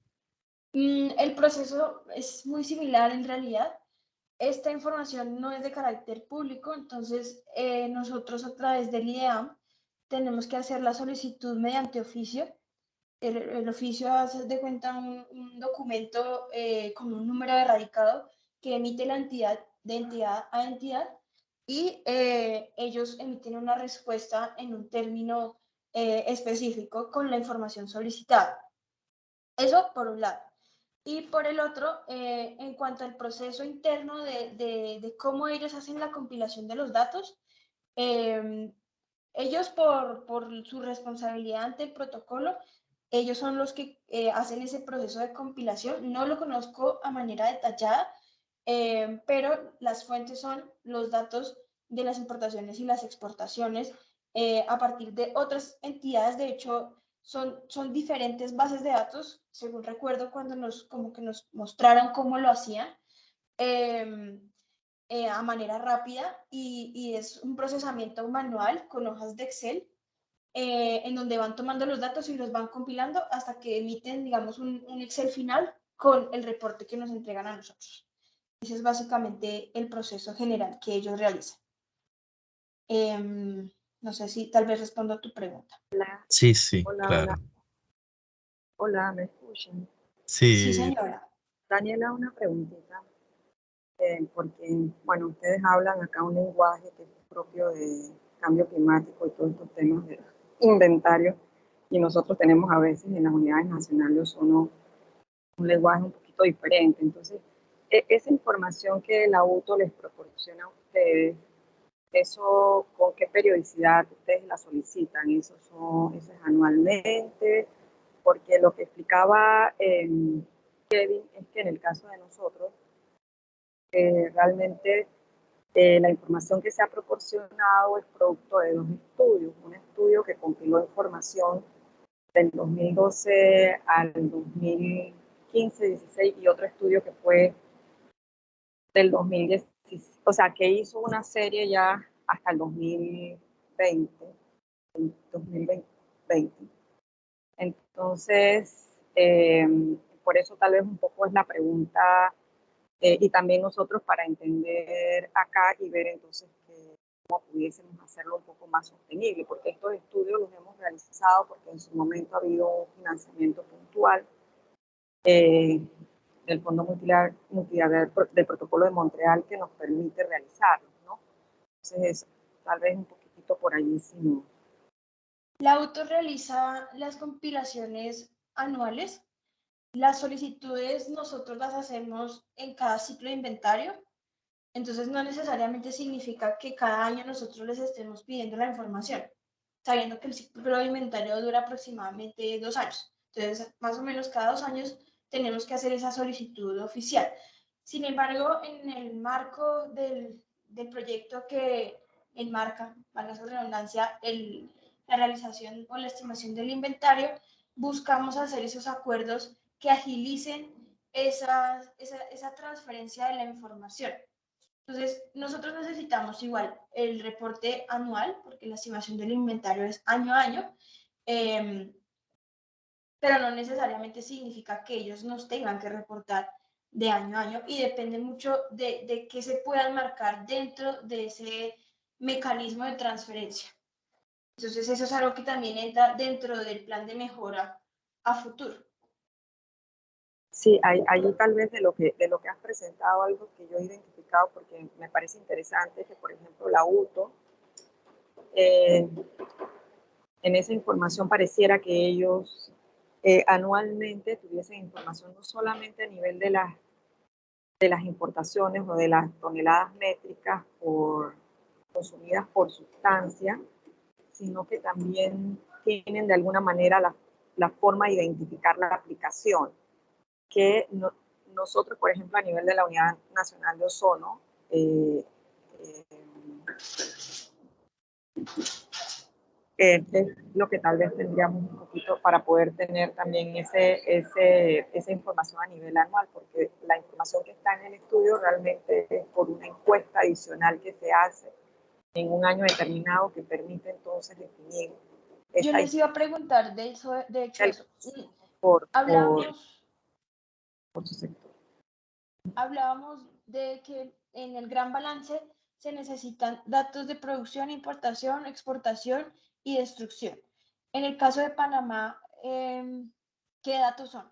El proceso es muy similar en realidad. Esta información no es de carácter público, entonces nosotros a través del IDEAM tenemos que hacer la solicitud mediante oficio. El oficio hace de cuenta un documento con un número de radicado que emite la entidad de entidad a entidad y ellos emiten una respuesta en un término específico con la información solicitada. Eso por un lado. Y por el otro, en cuanto al proceso interno de cómo ellos hacen la compilación de los datos, ellos por su responsabilidad ante el protocolo, ellos son los que hacen ese proceso de compilación. No lo conozco a manera detallada, pero las fuentes son los datos de las importaciones y las exportaciones a partir de otras entidades. De hecho, son diferentes bases de datos, según recuerdo cuando como que nos mostraron cómo lo hacían. a manera rápida y es un procesamiento manual con hojas de Excel en donde van tomando los datos y los van compilando hasta que emiten, digamos, un Excel final con el reporte que nos entregan a nosotros. Ese es básicamente el proceso general que ellos realizan. No sé si tal vez respondo a tu pregunta. Sí, sí, Hola, claro. hola, ¿me escuchan? Sí, Sí, señora. Daniela, una preguntita, porque, bueno, ustedes hablan acá un lenguaje que es propio de cambio climático y todos estos temas de inventario, y nosotros tenemos a veces en las unidades nacionales de ozono un lenguaje un poquito diferente. Entonces, esa información que el auto les proporciona a ustedes, ¿eso con qué periodicidad ustedes la solicitan? ¿Eso es anualmente? Porque lo que explicaba Kevin es que en el caso de nosotros, realmente la información que se ha proporcionado es producto de dos estudios. Un estudio que compiló información del 2012 al 2015-16 y otro estudio que fue del 2016, o sea, que hizo una serie ya hasta el 2020. Entonces, por eso tal vez un poco es la pregunta, y también nosotros para entender acá y ver entonces cómo pudiésemos hacerlo un poco más sostenible, porque estos estudios los hemos realizado porque en su momento ha habido un financiamiento puntual del Fondo Multilateral del Protocolo de Montreal que nos permite realizarlo, ¿no? Entonces, tal vez un poquitito por ahí, si no. La auto realiza las compilaciones anuales. Las solicitudes nosotros las hacemos en cada ciclo de inventario. Entonces no necesariamente significa que cada año nosotros les estemos pidiendo la información, sabiendo que el ciclo de inventario dura aproximadamente 2 años. Entonces, más o menos cada 2 años tenemos que hacer esa solicitud oficial. Sin embargo, en el marco del proyecto que enmarca, valga su redundancia, la realización o la estimación del inventario, buscamos hacer esos acuerdos que agilicen esa transferencia de la información. Entonces, nosotros necesitamos igual el reporte anual, porque la estimación del inventario es año a año, pero no necesariamente significa que ellos nos tengan que reportar de año a año y depende mucho de qué se puedan marcar dentro de ese mecanismo de transferencia. Entonces, eso es algo que también entra dentro del plan de mejora a futuro. Sí, ahí tal vez de lo que has presentado, algo que yo he identificado porque me parece interesante, que por ejemplo la UTO, en esa información pareciera que ellos anualmente tuviesen información no solamente a nivel de las importaciones o de las toneladas métricas consumidas por sustancia, sino que también tienen de alguna manera la forma de identificar la aplicación, que nosotros, por ejemplo, a nivel de la Unidad Nacional de Ozono, es lo que tal vez tendríamos un poquito para poder tener también esa información a nivel anual, porque la información que está en el estudio realmente es por una encuesta adicional que se hace en un año determinado que permite entonces definir. Yo les iba a preguntar de eso, de hecho, eso. Hablábamos por su sector. Hablábamos de que en el gran balance se necesitan datos de producción, importación, exportación y destrucción. En el caso de Panamá, ¿qué datos son?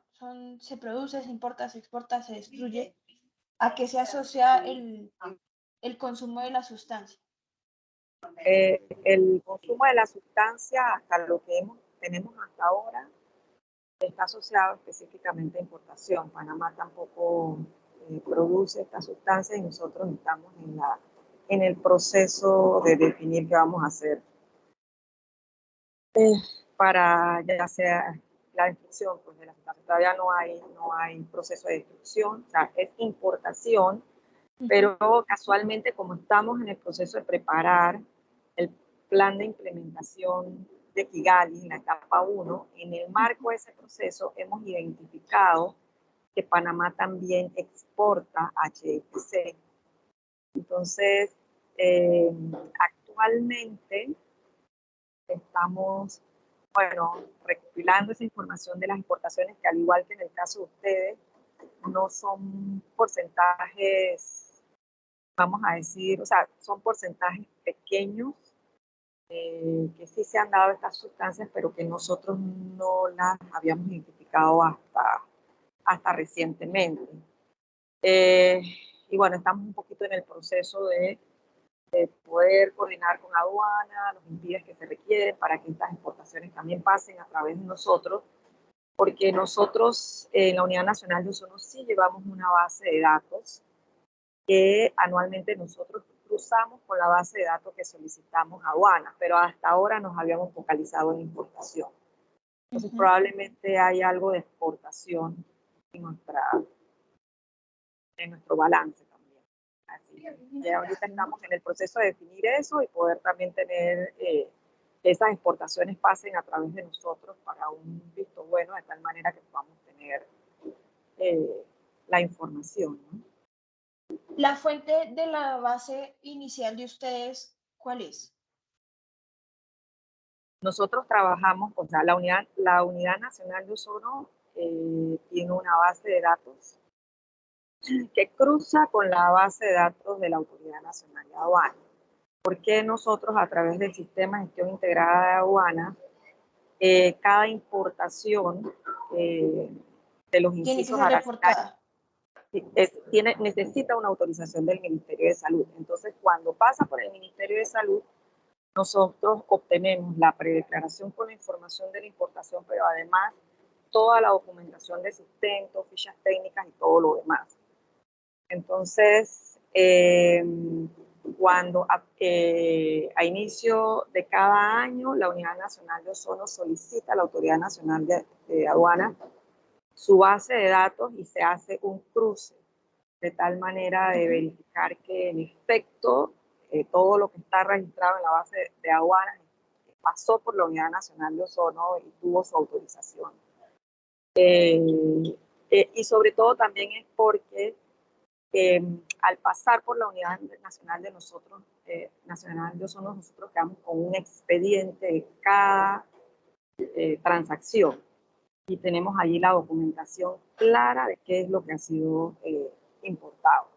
¿Se produce, se importa, se exporta, se destruye? ¿A qué se asocia el consumo de la sustancia? El consumo de la sustancia, hasta lo que tenemos hasta ahora, está asociado específicamente a importación. Panamá tampoco produce esta sustancia y nosotros estamos en el proceso de definir qué vamos a hacer para ya sea la destrucción pues, de la sustancia. Todavía no hay proceso de destrucción, o sea, es importación, pero casualmente como estamos en el proceso de preparar el plan de implementación de Kigali, en la etapa 1, en el marco de ese proceso hemos identificado que Panamá también exporta HFC. Entonces, actualmente estamos, bueno, recopilando esa información de las importaciones que, al igual que en el caso de ustedes, no son porcentajes, vamos a decir, o sea, son porcentajes pequeños que sí se han dado estas sustancias, pero que nosotros no las habíamos identificado hasta recientemente. Y bueno, estamos un poquito en el proceso de poder coordinar con aduana los envíos que se requieren para que estas exportaciones también pasen a través de nosotros, porque nosotros en la Unidad Nacional de Ozono sí llevamos una base de datos que anualmente nosotros cruzamos con la base de datos que solicitamos a aduana, pero hasta ahora nos habíamos focalizado en importación. Entonces probablemente hay algo de exportación en nuestro balance también. Así que ahorita estamos en el proceso de definir eso y poder también tener esas exportaciones pasen a través de nosotros para un visto bueno, de tal manera que podamos tener la información, ¿no? La fuente de la base inicial de ustedes, ¿cuál es? Nosotros trabajamos, o sea, la Unidad Nacional de Ozono tiene una base de datos que cruza con la base de datos de la Autoridad Nacional de Aduanas. Porque nosotros, a través del Sistema de Gestión Integrada de Aduanas, cada importación de los Tiene que incisos ser arancelados reportada. necesita una autorización del Ministerio de Salud. Entonces, cuando pasa por el Ministerio de Salud, nosotros obtenemos la predeclaración con la información de la importación, pero además toda la documentación de sustento, fichas técnicas y todo lo demás. Entonces, cuando a inicio de cada año la Unidad Nacional de Ozono solicita a la Autoridad Nacional de Aduanas su base de datos y se hace un cruce de tal manera de verificar que en efecto todo lo que está registrado en la base de aduanas pasó por la Unidad Nacional de Ozono y tuvo su autorización. Y sobre todo también es porque al pasar por la Unidad Nacional de Nacional de Ozono, nosotros quedamos con un expediente de cada transacción y tenemos allí la documentación clara de qué es lo que ha sido importado.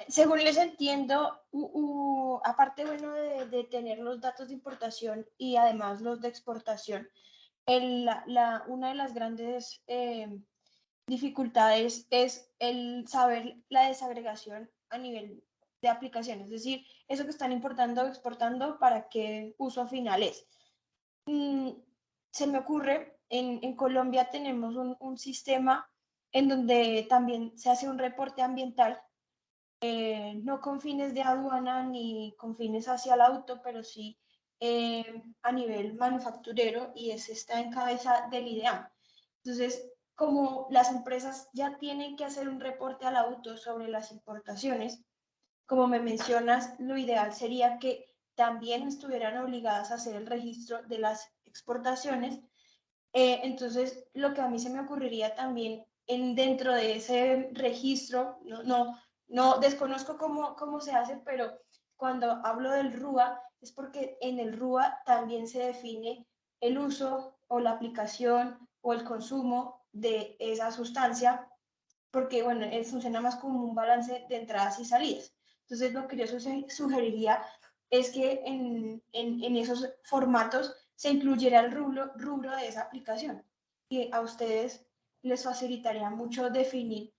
Según les entiendo, aparte bueno, de tener los datos de importación y además los de exportación, una de las grandes dificultades es el saber la desagregación a nivel de aplicación, es decir, eso que están importando o exportando, para qué uso final es. Se me ocurre, en Colombia tenemos un sistema en donde también se hace un reporte ambiental, no con fines de aduana ni con fines hacia el auto, pero sí a nivel manufacturero, y ese está en cabeza del IDEAM. Entonces, como las empresas ya tienen que hacer un reporte al auto sobre las importaciones, como me mencionas, lo ideal sería que también estuvieran obligadas a hacer el registro de las exportaciones. Entonces, lo que a mí se me ocurriría también dentro de ese registro, no desconozco cómo se hace, pero cuando hablo del RUA es porque en el RUA también se define el uso o la aplicación o el consumo de esa sustancia, porque bueno, funciona más como un balance de entradas y salidas. Entonces, lo que yo sugeriría es que en esos formatos se incluyera el rubro de esa aplicación, que a ustedes les facilitaría mucho definir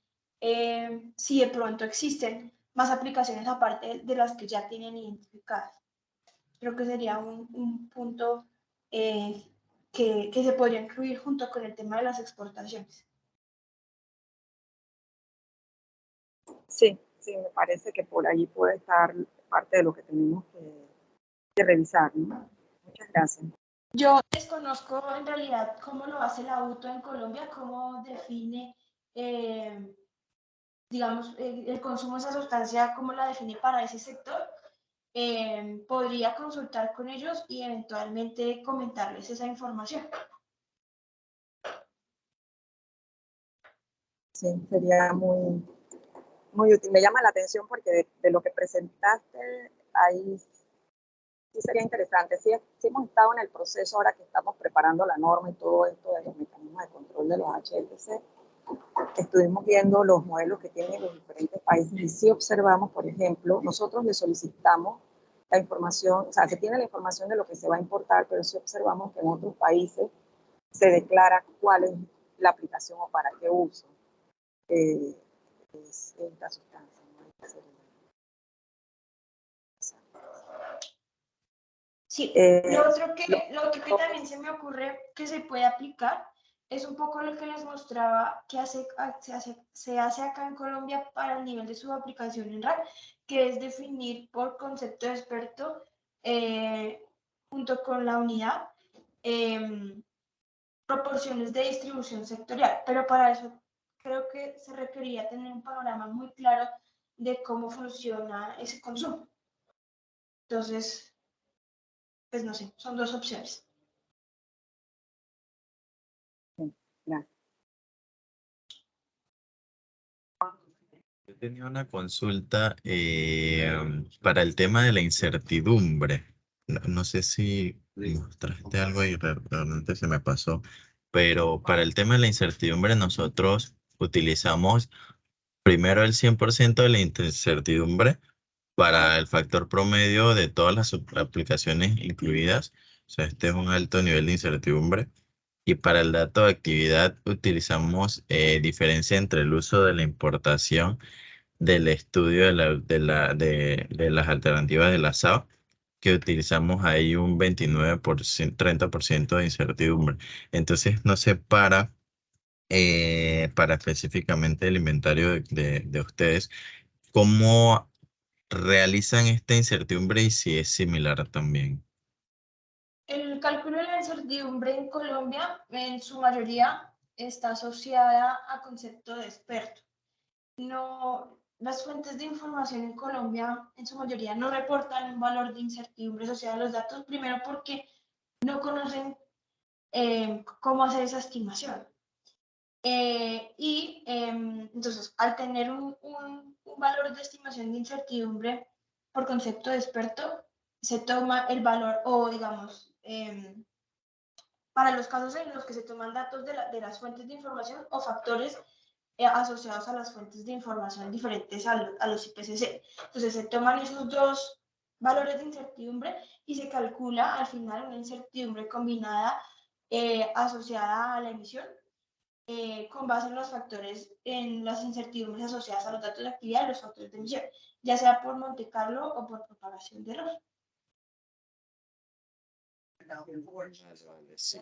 si de pronto existen más aplicaciones aparte de las que ya tienen identificadas. Creo que sería un punto que se podría incluir junto con el tema de las exportaciones. Sí, me parece que por allí puede estar parte de lo que tenemos que revisar, ¿no? Muchas gracias. Yo desconozco en realidad cómo lo hace la auto en Colombia, cómo define, digamos, el consumo de esa sustancia, cómo la define para ese sector. Podría consultar con ellos y eventualmente comentarles esa información. Sí, sería muy, muy útil. Me llama la atención porque de lo que presentaste, ahí sí sería interesante. Sí, sí hemos estado en el proceso ahora que estamos preparando la norma y todo esto de los mecanismos de control de los HLC. Estuvimos viendo los modelos que tienen los diferentes países y sí observamos, por ejemplo, nosotros le solicitamos la información, o sea, se tiene la información de lo que se va a importar, pero sí observamos que en otros países se declara cuál es la aplicación o para qué uso es esta sustancia, ¿no? Sí, Eh, lo otro que también se me ocurre que se puede aplicar es un poco lo que les mostraba que se hace acá en Colombia para el nivel de su aplicación en RAC, que es definir por concepto de experto junto con la unidad proporciones de distribución sectorial, pero para eso creo que se requeriría tener un panorama muy claro de cómo funciona ese consumo. Entonces, pues no sé, son dos opciones. Gracias. Yo tenía una consulta para el tema de la incertidumbre. No sé si mostraste algo y realmente se me pasó, pero para el tema de la incertidumbre nosotros utilizamos primero el 100% de la incertidumbre para el factor promedio de todas las aplicaciones incluidas. O sea, este es un alto nivel de incertidumbre. Y para el dato de actividad utilizamos diferencia entre el uso de la importación del estudio de las alternativas de la SAO, que utilizamos ahí un 29%, 30% de incertidumbre. Entonces, no sé, para específicamente el inventario de ustedes, ¿cómo realizan esta incertidumbre y si es similar también? El cálculo de la incertidumbre en Colombia, en su mayoría, está asociada a concepto de experto. No, las fuentes de información en Colombia, en su mayoría, no reportan un valor de incertidumbre asociado a los datos, primero porque no conocen cómo hacer esa estimación. Entonces, al tener un valor de estimación de incertidumbre por concepto de experto, se toma el valor, o digamos, para los casos en los que se toman datos de las fuentes de información o factores asociados a las fuentes de información diferentes a los IPCC. Entonces, se toman esos dos valores de incertidumbre y se calcula al final una incertidumbre combinada asociada a la emisión con base en los factores, en las incertidumbres asociadas a los datos de actividad y los factores de emisión, ya sea por Monte Carlo o por propagación de error. Vale, sí,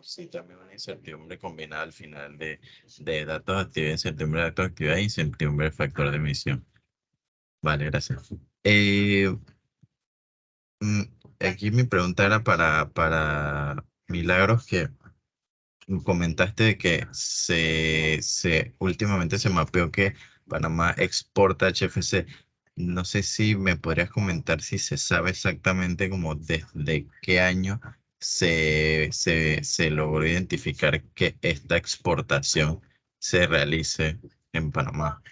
sí, también una incertidumbre combinada al final de datos de actividad, incertidumbre de datos de actividad y incertidumbre de factor de emisión. Vale, gracias. Mm, Aquí mi pregunta era para Milagros, que comentaste de que últimamente se mapeó que Panamá exporta HFC. No sé si me podrías comentar si se sabe exactamente como desde qué año se logró identificar que esta exportación se realice en Panamá.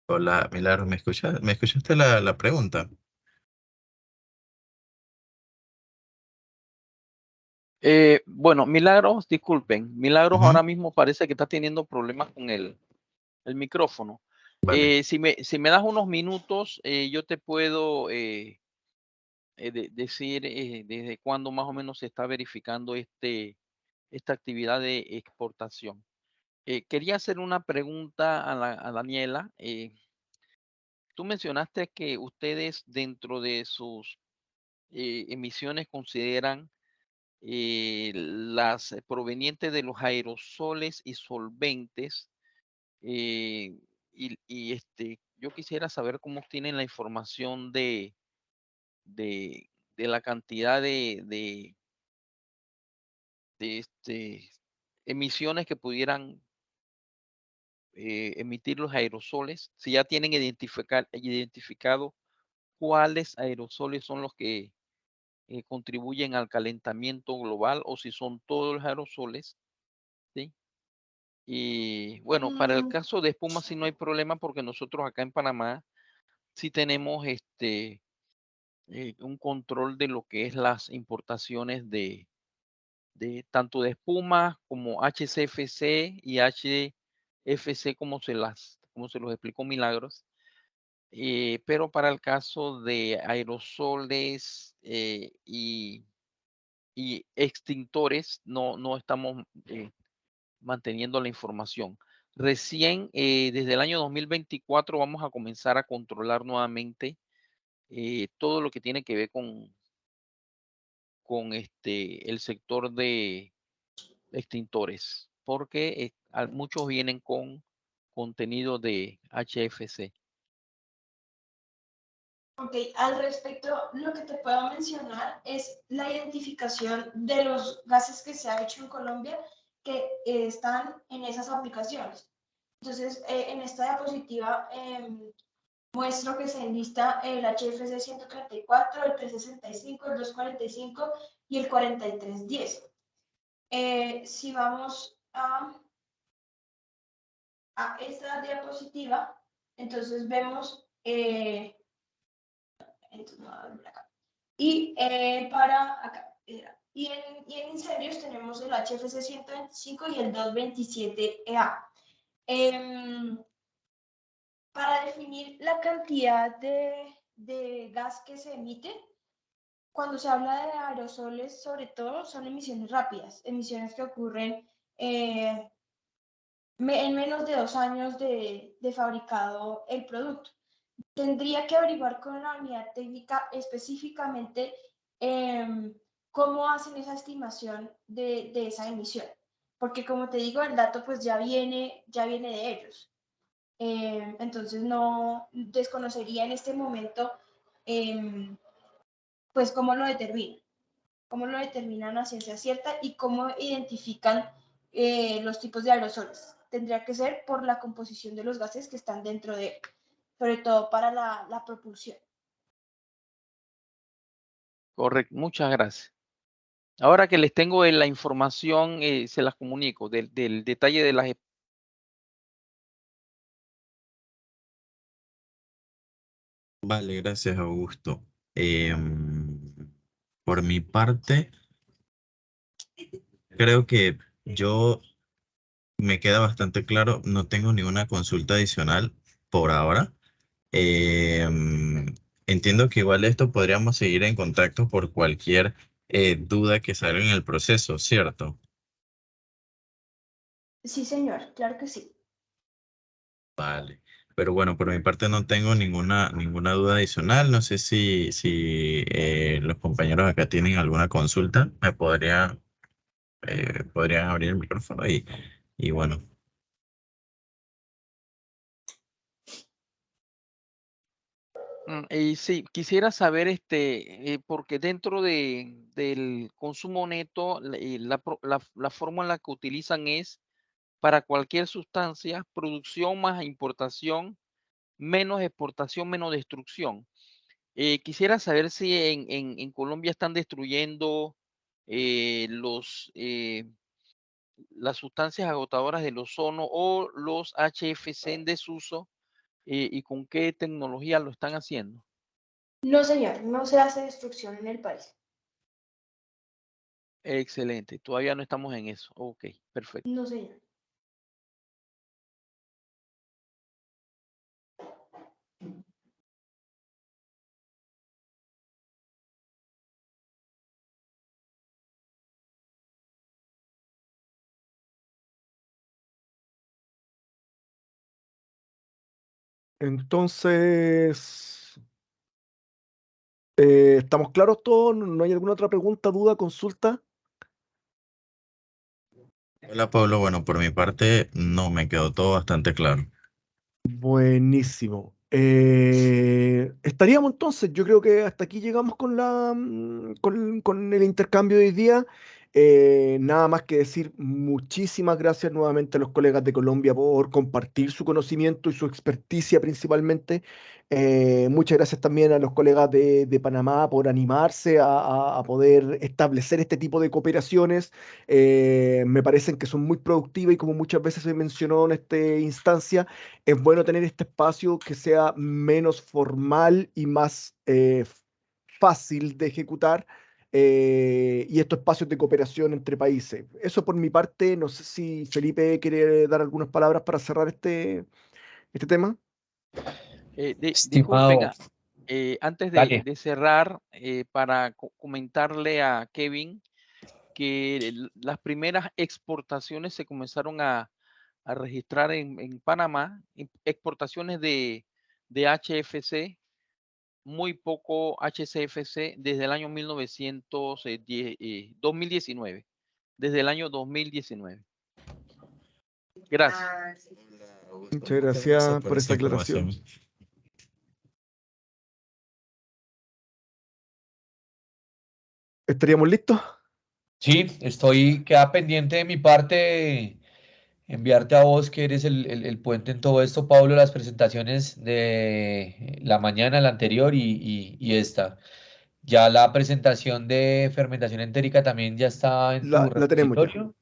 Hola, Milagros, ¿me escuchas? ¿Me escuchaste la pregunta? Bueno, Milagros, disculpen, Milagros Ujú. ahora mismo parece que está teniendo problemas con el micrófono. Vale. Si me das unos minutos, yo te puedo decir desde cuándo más o menos se está verificando esta actividad de exportación. Quería hacer una pregunta a Daniela. Tú mencionaste que ustedes dentro de sus emisiones consideran las provenientes de los aerosoles y solventes. Yo quisiera saber cómo tienen la información de, de la cantidad de emisiones que pudieran emitir los aerosoles, si ya tienen identificado cuáles aerosoles son los que contribuyen al calentamiento global o si son todos los aerosoles, ¿sí? Y bueno, para el caso de espuma sí no hay problema porque nosotros acá en Panamá sí tenemos un control de lo que es las importaciones de tanto de espuma como HCFC y HFC como se los explicó Milagros. Pero para el caso de aerosoles y extintores no estamos manteniendo la información. Recién desde el año 2024 vamos a comenzar a controlar nuevamente todo lo que tiene que ver con el sector de extintores, porque muchos vienen con contenido de HFC. Ok, al respecto, lo que te puedo mencionar es la identificación de los gases que se ha hecho en Colombia que están en esas aplicaciones. Entonces, en esta diapositiva muestro que se enlista el HFC 134, el 365, el 245 y el 4310. Si vamos a esta diapositiva, entonces vemos y para acá. Y en incendios tenemos el HFC 125 y el 227EA. Para definir la cantidad de gas que se emite, cuando se habla de aerosoles, sobre todo, son emisiones rápidas, emisiones que ocurren en menos de 2 años de fabricado el producto. Tendría que averiguar con la unidad técnica específicamente cómo hacen esa estimación de esa emisión. Porque como te digo, el dato pues ya viene de ellos. Entonces no desconocería en este momento pues cómo lo determinan a ciencia cierta y cómo identifican los tipos de aerosoles. Tendría que ser por la composición de los gases que están dentro de él, sobre todo para la propulsión. Correcto, muchas gracias. Ahora que les tengo la información, se las comunico del detalle de las. Vale, gracias, Augusto. Por mi parte, creo que yo me queda bastante claro, no tengo ninguna consulta adicional por ahora. Entiendo que igual esto podríamos seguir en contacto por cualquier duda que salga en el proceso, ¿cierto? Sí, señor, claro que sí. Vale. Pero bueno, por mi parte no tengo ninguna duda adicional. No sé si los compañeros acá tienen alguna consulta. Me podrían abrir el micrófono y bueno. Y sí, quisiera saber, porque dentro del consumo neto, la fórmula que utilizan es para cualquier sustancia, producción más importación, menos exportación, menos destrucción. Quisiera saber si en Colombia están destruyendo las sustancias agotadoras del ozono o los HFC en desuso y con qué tecnología lo están haciendo. No, señor, no se hace destrucción en el país. Excelente, todavía no estamos en eso. Ok, perfecto. No, señor. Entonces, ¿estamos claros todos? ¿No hay alguna otra pregunta, duda, consulta? Hola Pablo, bueno, por mi parte no me quedó todo bastante claro. Buenísimo. Estaríamos entonces, yo creo que hasta aquí llegamos con con el intercambio de hoy día. Nada más que decir muchísimas gracias nuevamente a los colegas de Colombia por compartir su conocimiento y su experticia principalmente. Muchas gracias también a los colegas de Panamá por animarse a poder establecer este tipo de cooperaciones. Me parecen que son muy productivas y como muchas veces se mencionó en esta instancia, es bueno tener este espacio que sea menos formal y más fácil de ejecutar, y estos espacios de cooperación entre países. Eso por mi parte, no sé si Felipe quiere dar algunas palabras para cerrar este tema. Disculpen, Estimado, antes dale. de cerrar, para comentarle a Kevin que las primeras exportaciones se comenzaron a registrar en Panamá, exportaciones de HFC, muy poco HCFC desde el año 2019, desde el año 2019. Gracias. Muchas gracias por esa información. aclaración. ¿Estaríamos listos? Sí, queda pendiente de mi parte enviarte a vos, que eres el puente en todo esto, Pablo, las presentaciones de la mañana, la anterior y esta. Ya la presentación de fermentación entérica también ya está en tu La tenemos ya. repositorio.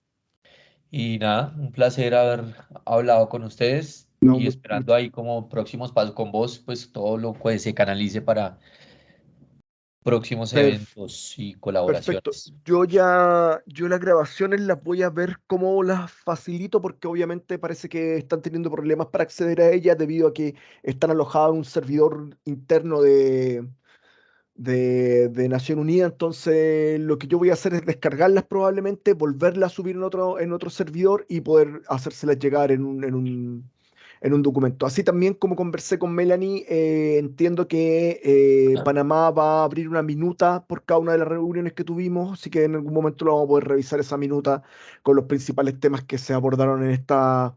Y nada, un placer haber hablado con ustedes No, y esperando ahí como próximos pasos con vos, pues todo lo que se canalice para próximos eventos y perfecto. colaboraciones. Yo las grabaciones las voy a ver cómo las facilito, porque obviamente parece que están teniendo problemas para acceder a ellas debido a que están alojadas en un servidor interno de Nación Unida. Entonces, lo que yo voy a hacer es descargarlas probablemente, volverlas a subir en otro servidor y poder hacérselas llegar en un documento. Así también como conversé con Melanie, entiendo que Panamá va a abrir una minuta por cada una de las reuniones que tuvimos, así que en algún momento lo vamos a poder revisar esa minuta con los principales temas que se abordaron en estas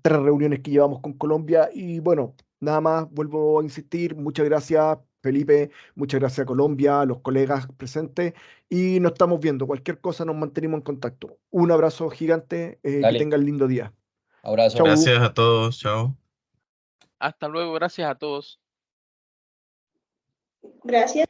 3 reuniones que llevamos con Colombia. Y bueno, nada más, vuelvo a insistir, muchas gracias Felipe, muchas gracias a Colombia, a los colegas presentes, y nos estamos viendo. Cualquier cosa nos mantenemos en contacto. Un abrazo gigante, que Dale, tengan lindo día. abrazo. Chau. Gracias a todos. Chao. Hasta luego, gracias a todos. Gracias.